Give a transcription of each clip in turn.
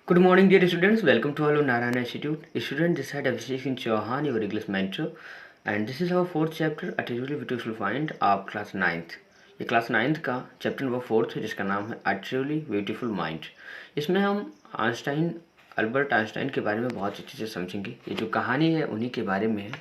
Good morning, dear students. Welcome to Hello Narayana Institute. Student, this side Abhishek Singh Chauhan, your English mentor, and this is our fourth chapter. A truly beautiful find आप class ninth. ये class ninth का chapter number fourth है, जिसका नाम है a truly beautiful mind. इसमें हम Einstein, Albert Einstein के बारे में बहुत अच्छे से समझेंगे। ये जो कहानी है उन्हीं के बारे में है।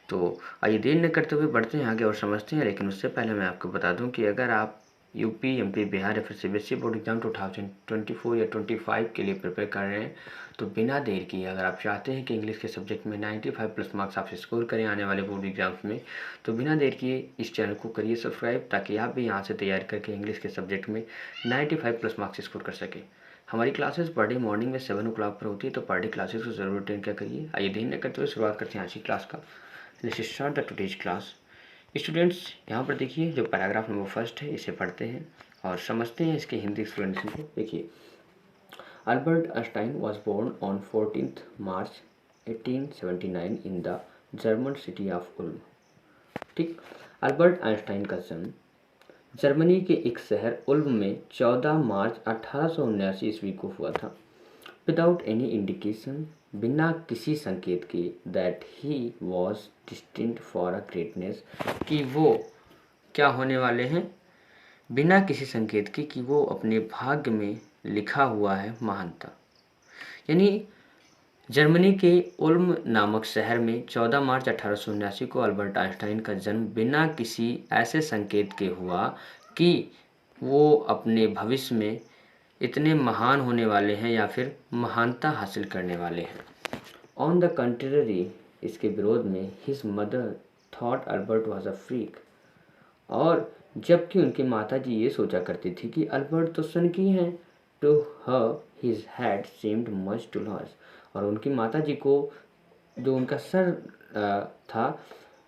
तो आइए देर न करते हुए बढ़ते हैं आगे और समझते हैं। लेकिन उससे पहले मैं आपको बता दूं कि अगर आप यूपी, एमपी, बिहार या फिर सीबीएसई बोर्ड एग्जाम 2024 या 25 के लिए प्रिपेयर कर रहे हैं, तो बिना देर किए अगर आप चाहते हैं कि इंग्लिश के सब्जेक्ट में 95 प्लस मार्क्स आप स्कोर करें आने वाले बोर्ड एग्जाम्स में, तो बिना देर किए इस चैनल को करिए सब्सक्राइब, ताकि आप भी यहाँ से तैयारी करके इंग्लिश के सब्जेक्ट में 95 प्लस मार्क्स स्कोर कर सकें। हमारी क्लासेस पर डे मॉर्निंग में 7 o'clock पर होती है, तो पर डे क्लासेस को ज़रूर अटेंड क्या करिए। आइए देर न करते हुए शुरुआत करते हैं आज की क्लास का। Let's start the today's class. Students, यहाँ पर देखिए जो पैराग्राफ नंबर फर्स्ट है, इसे पढ़ते हैं और समझते हैं इसके हिंदी एक्सप्लेनेशन को। देखिए, Albert Einstein was born on 14th March 1879 in the German city of Ulm. ठीक, अल्बर्ट आइंस्टाइन का जन्म जर्मनी के एक शहर उल्म में 14 मार्च 1879 ईस्वी को हुआ था। विदाउट एनी इंडिकेशन, बिना किसी संकेत के, that he was destined for a greatness, कि वो क्या होने वाले हैं, बिना किसी संकेत के कि वो अपने भाग्य में लिखा हुआ है महानता। यानी जर्मनी के उल्म नामक शहर में 14 मार्च 1879 को अल्बर्ट आइंस्टाइन का जन्म बिना किसी ऐसे संकेत के हुआ कि वो अपने भविष्य में इतने महान होने वाले हैं या फिर महानता हासिल करने वाले हैं। ऑन द कंट्ररी, इसके विरोध में, his mother thought Albert was a freak, और जबकि उनकी माताजी ये सोचा करती थी कि अल्बर्ट तो सनकी हैं। To her his head seemed much too large, और उनकी माताजी को जो उनका सर था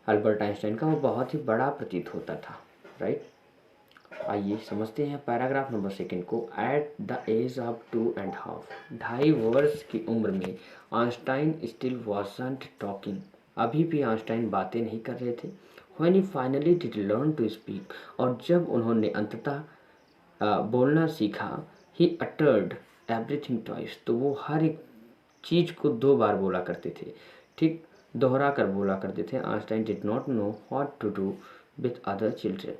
अल्बर्ट आइंस्टाइन का, वो बहुत ही बड़ा प्रतीत होता था। राइट, आइए समझते हैं पैराग्राफ नंबर सेकंड को। एट द एज ऑफ 2.5, 2.5 वर्ष की उम्र में, आइंस्टाइन स्टिल वॉजंट टॉकिंग, अभी भी आइंस्टाइन बातें नहीं कर रहे थे। When he finally did learn to speak, और जब उन्होंने अंततः बोलना सीखा, he uttered everything twice, तो वो हर एक चीज़ को 2 बार बोला करते थे। ठीक, दोहरा कर बोला करते थे। Einstein did not know what to do with other children,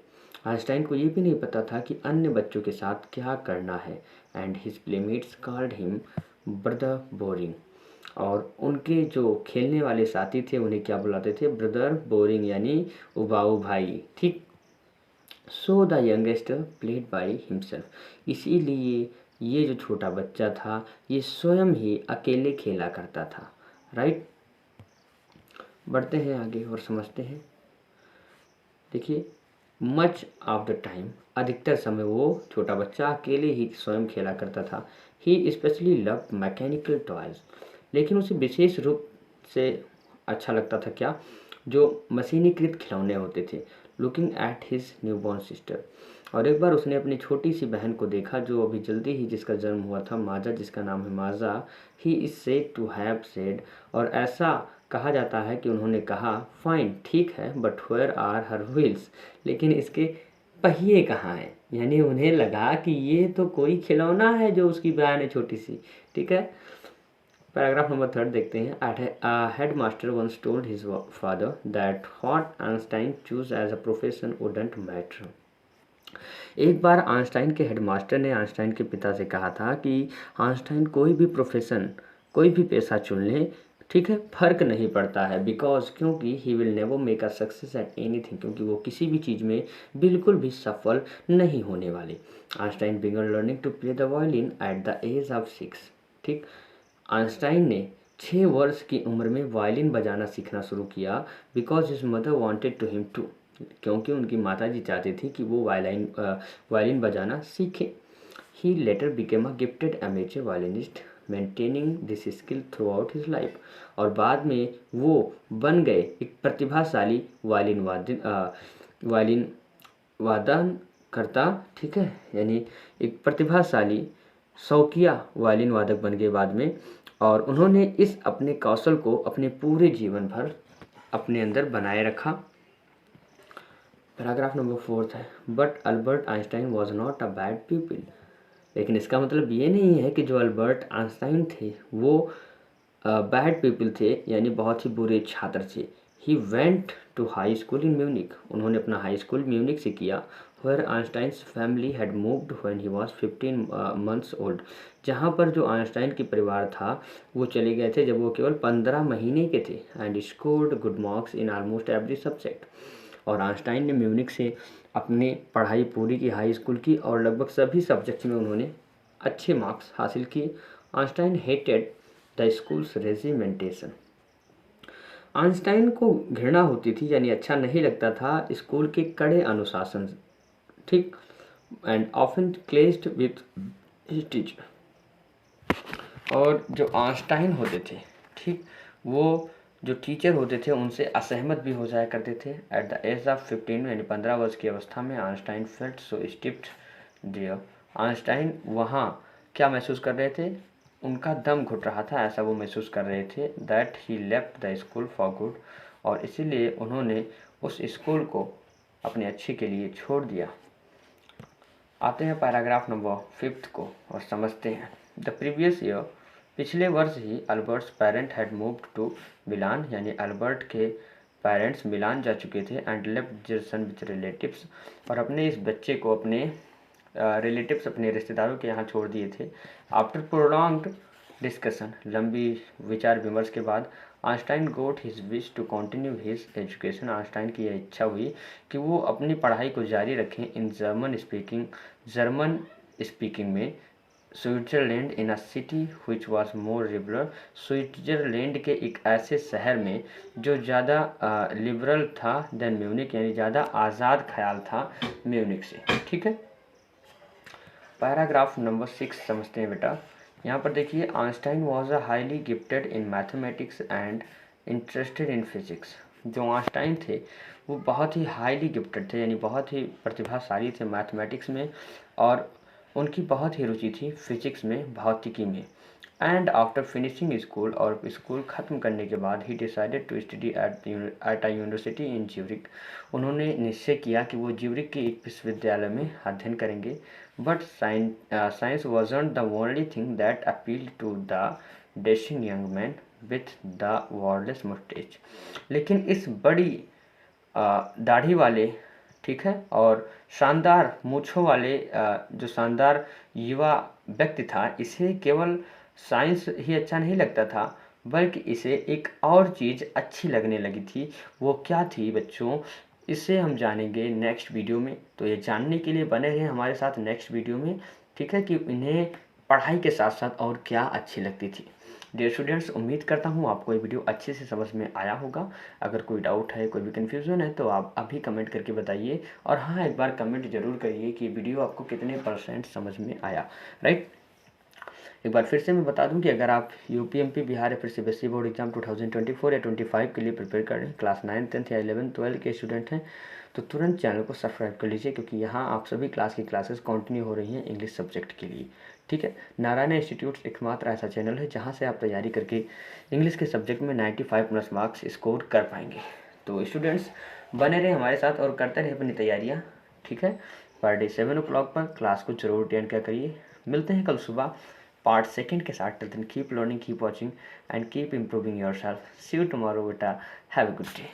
Einstein को ये भी नहीं पता था कि अन्य बच्चों के साथ क्या करना है। And his playmates called him brother boring, और उनके जो खेलने वाले साथी थे उन्हें क्या बुलाते थे, ब्रदर बोरिंग, यानी उबाऊ भाई। ठीक, so the youngest played by himself, इसीलिए ये जो छोटा बच्चा था ये स्वयं ही अकेले खेला करता था। राइट, बढ़ते हैं आगे और समझते हैं। देखिए, मच ऑफ द टाइम, अधिकतर समय वो छोटा बच्चा अकेले ही स्वयं खेला करता था। ही स्पेशली लव्ड मैकेनिकल टॉयज, लेकिन उसे विशेष रूप से अच्छा लगता था क्या, जो मशीनीकृत खिलौने होते थे। Looking at his newborn sister, और एक बार उसने अपनी छोटी सी बहन को देखा जो अभी जल्दी ही जिसका जन्म हुआ था, माजा, जिसका नाम है Maja. He is said to have said, और ऐसा कहा जाता है कि उन्होंने कहा, फाइन, ठीक है, but where are her wheels, लेकिन इसके पहिए कहाँ हैं। यानी उन्हें लगा कि ये तो कोई खिलौना है जो उसकी बहन है छोटी सी। ठीक है, पैराग्राफ नंबर 3 देखते हैं। Headmaster once told his father that what Einstein choose as a profession wouldn't matter. एक बार आइंस्टाइन के हेडमास्टर ने आइंस्टाइन के पिता से कहा था कि आइंस्टाइन कोई भी प्रोफेशन, कोई भी पेशा चुन ले, ठीक है, फर्क नहीं पड़ता है। बिकॉज, क्योंकि he will never make a success at anything, क्योंकि वो किसी भी चीज़ में बिल्कुल भी सफल नहीं होने वाले। Einstein began learning to play the violin at the age of 6। ठीक, आइंस्टाइन ने 6 वर्ष की उम्र में वायलिन बजाना सीखना शुरू किया। Because his mother wanted to him to, क्योंकि उनकी माताजी चाहती थी कि वो वायलिन बजाना सीखे। He later became a gifted amateur violinist, maintaining this skill throughout his life, और बाद में वो बन गए एक प्रतिभाशाली वायलिन वादन करता। ठीक है, यानी एक प्रतिभाशाली शौकिया वायलिन वादक बन गए बाद में, और उन्होंने इस अपने कौशल को अपने पूरे जीवन भर अपने अंदर बनाए रखा। पैराग्राफ नंबर 4 है। But Albert Einstein was not a bad people, लेकिन इसका मतलब ये नहीं है कि जो अल्बर्ट आइंस्टाइन थे वो बैड पीपल थे, यानी बहुत ही बुरे छात्र थे। He went to high school in Munich, उन्होंने अपना हाई स्कूल म्यूनिक से किया। Where Einstein's family had moved when he was 15 months old, जहाँ पर जो आइंस्टाइन की परिवार था वो चले गए थे जब वो केवल 15 महीने के थे। And scored good marks in almost every subject, और आइंस्टाइन ने म्यूनिक से अपनी पढ़ाई पूरी की, हाई स्कूल की, और लगभग सभी सब्जेक्ट्स में उन्होंने अच्छे मार्क्स हासिल किए। Einstein hated the schools regimentation, Einstein को घृणा होती थी, यानी अच्छा नहीं लगता था स्कूल के कड़े अनुशासन, ठीक, and often clashed with his teacher. और जो आइंस्टाइन होते थे, ठीक, वो जो टीचर होते थे उनसे असहमत भी हो जाया करते थे। एट द एज ऑफ 15, यानी 15 वर्ष की अवस्था में Einstein felt so stifled there, Einstein वहाँ क्या महसूस कर रहे थे, उनका दम घुट रहा था, ऐसा वो महसूस कर रहे थे। That he left the school for good, और इसीलिए उन्होंने उस स्कूल को अपने अच्छे के लिए छोड़ दिया। आते हैं पैराग्राफ नंबर 5 को और समझते हैं। द प्रीवियस ईयर, पिछले वर्ष ही Albert's parent had moved to Milan, यानी अल्बर्ट के पेरेंट्स मिलान जा चुके थे। एंड लेफ्ट जर्सन विथ रिलेटिव्स, और अपने इस बच्चे को अपने रिलेटिव्स, अपने रिश्तेदारों के यहाँ छोड़ दिए थे। आफ्टर प्रोलॉन्ग्ड डिस्कशन, लंबी विचार विमर्श के बाद, Einstein got his wish to continue his education, Einstein की यह इच्छा हुई कि वो अपनी पढ़ाई को जारी रखें इन जर्मन स्पीकिंग में Switzerland, in a city which was more liberal, Switzerland के एक ऐसे शहर में जो ज़्यादा लिबरल था देन म्यूनिक, यानी ज़्यादा आज़ाद ख्याल था म्यूनिक से। ठीक है, पैराग्राफ नंबर 6 समझते हैं बेटा। यहाँ पर देखिए, Einstein was a highly gifted in mathematics and interested in physics, जो आइंस्टाइन थे वो बहुत ही हाईली गिफ्टेड थे, यानी बहुत ही प्रतिभाशाली थे मैथमेटिक्स में, और उनकी बहुत ही रुचि थी फिजिक्स में, भौतिकी में। एंड आफ्टर फिनिशिंग स्कूल, और स्कूल ख़त्म करने के बाद, ही decided to study at a university in Zurich, उन्होंने निश्चय किया कि वो ज्यूरिक के एक विश्वविद्यालय में अध्ययन करेंगे। But science wasn't the only thing that appealed to the dashing young man with the wordless moustache, लेकिन इस बड़ी दाढ़ी वाले, ठीक है, और शानदार मूँछों वाले जो शानदार युवा व्यक्ति था, इसे केवल साइंस ही अच्छा नहीं लगता था, बल्कि इसे एक और चीज़ अच्छी लगने लगी थी। वो क्या थी बच्चों, इसे हम जानेंगे नेक्स्ट वीडियो में। तो ये जानने के लिए बने रहें हमारे साथ नेक्स्ट वीडियो में, ठीक है, कि इन्हें पढ़ाई के साथ साथ और क्या अच्छी लगती थी। डियर स्टूडेंट्स, उम्मीद करता हूँ आपको ये वीडियो अच्छे से समझ में आया होगा। अगर कोई डाउट है, कोई भी कन्फ्यूज़न है, तो आप अभी कमेंट करके बताइए। और हाँ, एक बार कमेंट ज़रूर करिए कि वीडियो आपको कितने % समझ में आया, राइट। एक बार फिर से मैं बता दूं कि अगर आप यूपीएमपी बिहार या फिर सीबीएसई बोर्ड एग्जाम 2024 या 25 के लिए प्रिपेयर कर रहे हैं, क्लास 9, 10 या 11, 12 के स्टूडेंट हैं, तो तुरंत चैनल को सब्सक्राइब कर लीजिए, क्योंकि यहाँ आप सभी क्लास की क्लासेस कंटिन्यू हो रही हैं इंग्लिश सब्जेक्ट के लिए। ठीक है, नारायण इंस्टीट्यूट एकमात्र ऐसा चैनल है जहाँ से आप तैयारी करके इंग्लिश के सब्जेक्ट में 95+ मार्क्स स्कोर कर पाएंगे। तो स्टूडेंट्स बने रहे हमारे साथ और करते रहे अपनी तैयारियाँ। ठीक है, पर डे 7 o'clock पर क्लास को जरूर अटेंड क्या करिए। मिलते हैं कल सुबह पार्ट 2 के साथ। Till then keep learning, keep watching and keep improving yourself. See you tomorrow बेटा, हैव अ गुड डे।